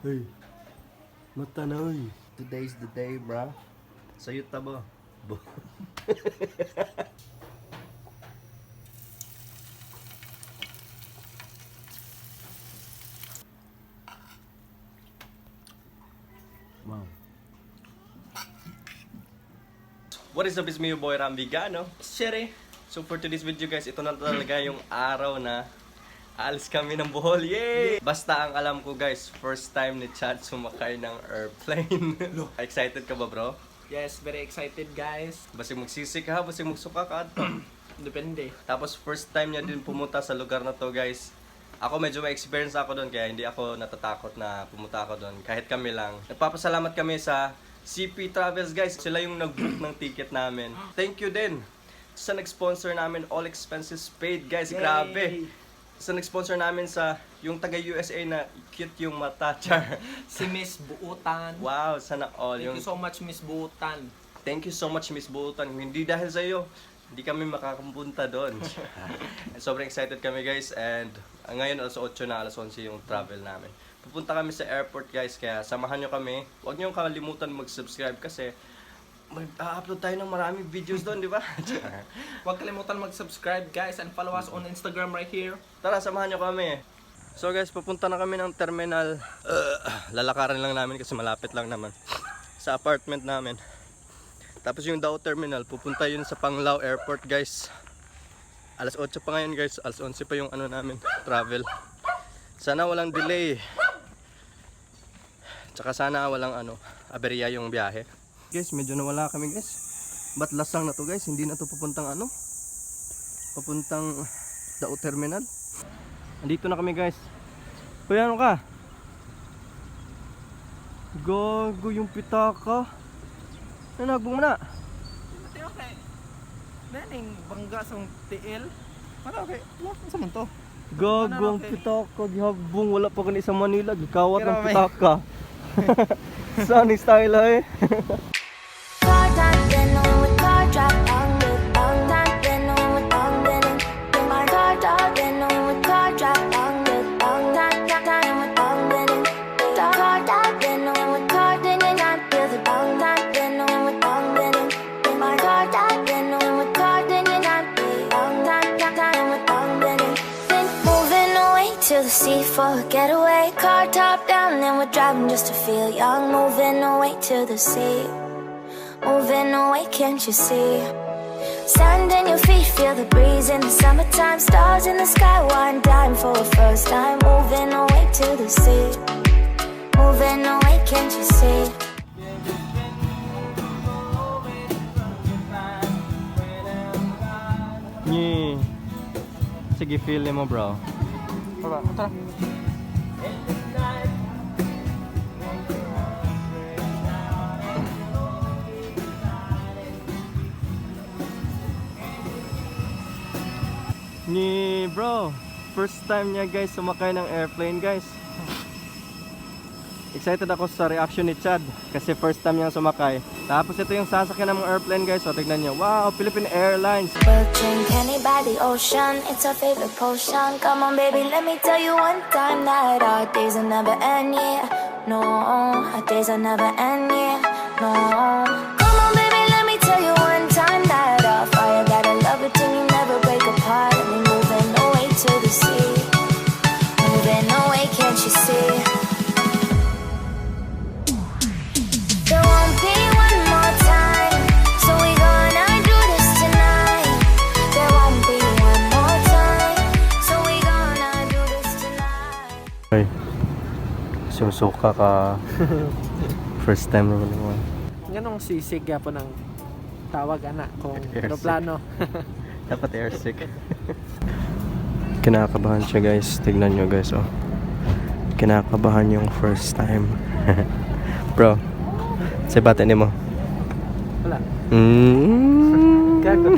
Hey, mata na oy. Today's the day, bro. Sa'yo tabo. Wow. What is up, it's me, your boy Ram Vigano. Shere. So for today's video guys, ito na talaga yung araw na alis kami ng Bohol. Yay! Basta ang alam ko guys, first time ni Chad sumakay ng airplane. Excited ka ba, bro? Yes, very excited guys. Basta magsisik ka, basta magsuka ka ato. Depende. Tapos first time niya din pumunta sa lugar na to guys. Ako medyo may experience ako doon kaya hindi ako natatakot na pumunta ako doon. Kahit kami lang. Nagpapasalamat kami sa CP Travels guys. Sila yung nag-book ng ticket namin. Thank you din sa nag-sponsor namin, all expenses paid guys. Yay! Grabe. Sa nag-sponsor namin sa yung taga USA na cute yung mata, char. Si Miss Buutan. Wow, sana all. Thank you so much, Miss Buutan. Thank you so much, Miss Buutan. Hindi dahil sa iyo, hindi kami makakapunta doon. Sobrang excited kami guys and ngayon alas 8 na, alas 11 yung travel namin. Pupunta kami sa airport guys, kaya samahan nyo kami. Huwag nyo kalimutan mag-subscribe kasi mag-upload tayo ng maraming videos doon, di ba? Huwag kalimutan mag-subscribe guys and follow us on Instagram right here. Tara, samahan nyo kami. So guys, pupunta na kami ng terminal. Lalakaran lang namin kasi malapit lang naman sa apartment namin. Tapos yung Dao Terminal, pupunta yun sa Panglao Airport guys. Alas 8 pa ngayon guys, alas 11 pa yung ano namin, travel. Sana walang delay. Tsaka sana walang aberya yung biyahe. Guys, medyo nawala kami guys. Ba't lasang na to guys? Hindi na to papuntang papuntang Dao Terminal. Andito na kami guys. Kuya, ano ka? Gago yung pitaka. Nagbong mo na. Okay. Naning bangga sa TL. Para okay. Ano man to? Gago ang pitaka. Gihagbong. Wala pa kanina sa Manila. Gikawat ng pitaka. Sunny style eh. To the sea for a getaway, car top down and we're driving just to feel young. Moving away to the sea, moving away, can't you see? Sand in your feet, feel the breeze in the summertime. Stars in the sky, one dime for a first time. Moving away to the sea, moving away, can't you see? Yeah. Sige, feel mo bro. Tara, tara. Ni bro, first time niya guys sumakay ng airplane guys. Excited ako sa reaction ni Chad kasi first time niya sumakay. Tapos ito yung sasakyan ng mga airplane guys. So tignan niyo. Wow, Philippine Airlines. We'll drink honey by the ocean, it's our favorite potion. Come on baby, let me tell you one time that our days will never end, yeah. No, our days will never end, yeah. No. Come on baby, let me tell you one time that our fire got a love it till you never break apart. And we're moving away to the sea, moving away, can't you see? There won't be one more time, so we gonna do this tonight. There won't be one more time, so we gonna do this tonight. Ay, susuka ka. First time naman naman. Ganong sisig po ng tawag anak kung Airsick. aeroplano. Dapat airsick. Kinakabahan siya guys. Tignan nyo guys oh. Kinakabahan yung first time. Bro, sa bata ni mo? Wala. Gago.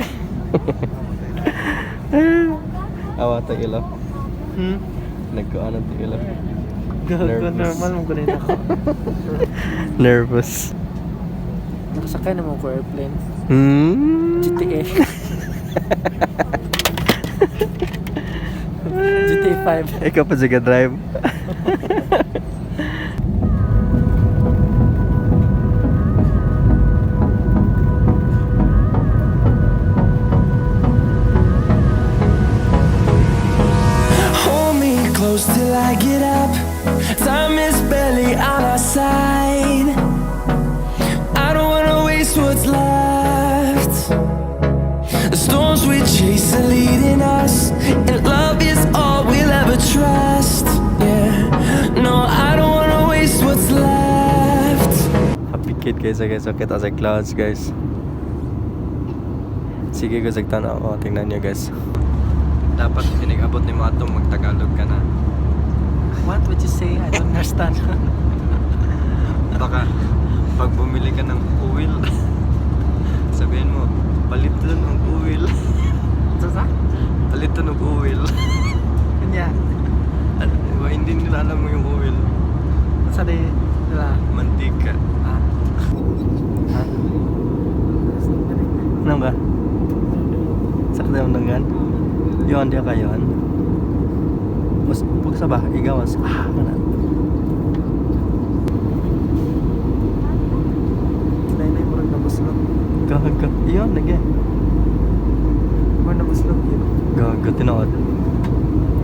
Awa ta ilo. Nagkuanan ta ilo. Gago, normal mo ganun ako. Nervous. Nakasakay naman ko airplane. GTA. GTA 5. Ikaw pa siya drive. Malapit kayo sa guys. So kita sa clouds guys. Sige ko tanaw ko. Tingnan nyo guys. Dapat pinag-abot ni mo ato mag-Tagalog ka na. What would you say? I don't understand. Baka pag bumili ka ng oil, sabihin mo, palitan ng oil. Sasa? Palitan ng oil. Kanya. Diba, hindi nila alam mo yung oil. Sa di nila. Mantika. Ah. Ha? Ano ba? Sakit yung dengan? Yon dia kayon. Mas pagsa ba? Igawas. Mana? Nay murag nabuslog. Gaga. Iyon lagi. Murag nabuslog yun. Gaga tinood.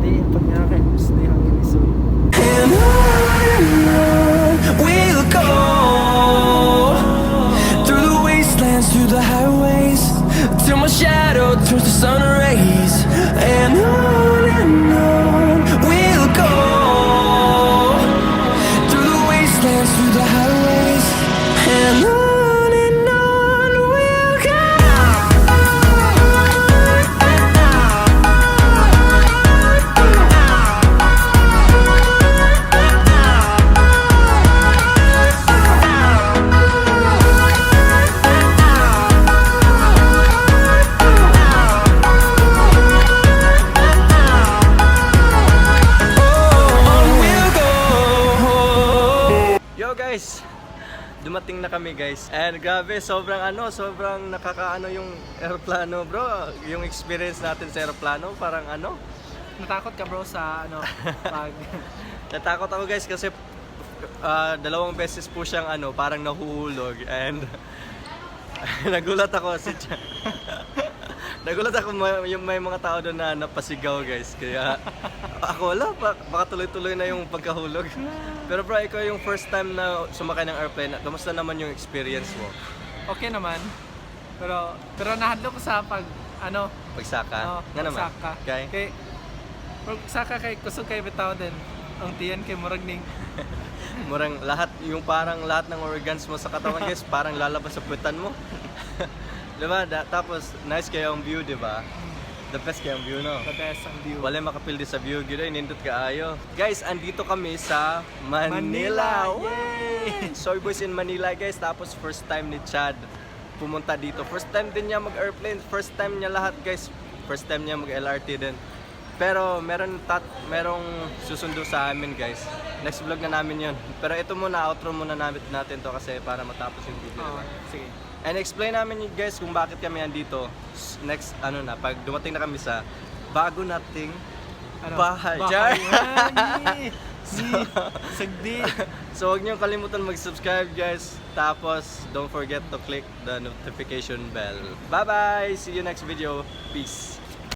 Di pag nga kay stay hangin isoy. And on we'll go through the wastelands, through the highways, till my shadow turns to sun rays. And on we'll go through the wastelands, through the highways, and on we'll go. Yo guys, dumating na kami guys. And grabe, sobrang nakakaano yung aeroplano bro. Yung experience natin sa aeroplano, parang ano. Natakot ka bro sa ano pag Natakot ako guys kasi dalawang beses po siyang parang nahuhulog. And nagulat ako nagulat ako may mga tao doon na napasigaw guys. Kaya ako wala, baka tuloy-tuloy na yung pagkahulog. Pero bro, ikaw yung first time na sumakay ng airplane. Kamusta naman yung experience mo? okay naman. Pero nahadlo ko sa pag Pagsaka? Nga naman? pagsaka. Okay? Kay pagsaka kay kusog kay bitaw din. Ang tiyan kay murag ning Murang parang lahat ng organs mo sa katawan guys, parang lalabas sa puwetan mo. Diba? Tapos, nice kayo ang view, diba? The best kayo ang view, no? the best ang view. Wala makapildi sa view, gila, inindot ka ayo. Guys, andito kami sa Manila. Yay! Soyboys in Manila, guys. Tapos, first time ni Chad pumunta dito. First time din niya mag-airplane. First time niya lahat, guys. First time niya mag-LRT din. Pero, merong susundo sa amin, guys. Next vlog na namin yun. Pero ito muna, outro muna natin to kasi para matapos yung video. Oh, Diba? sige. And explain namin guys kung bakit kami andito next pag dumating na kami sa bago nating bahay. Sagdi. So huwag niyo kalimutan mag-subscribe guys. Tapos don't forget to click the notification bell. Bye bye! See you next video. Peace!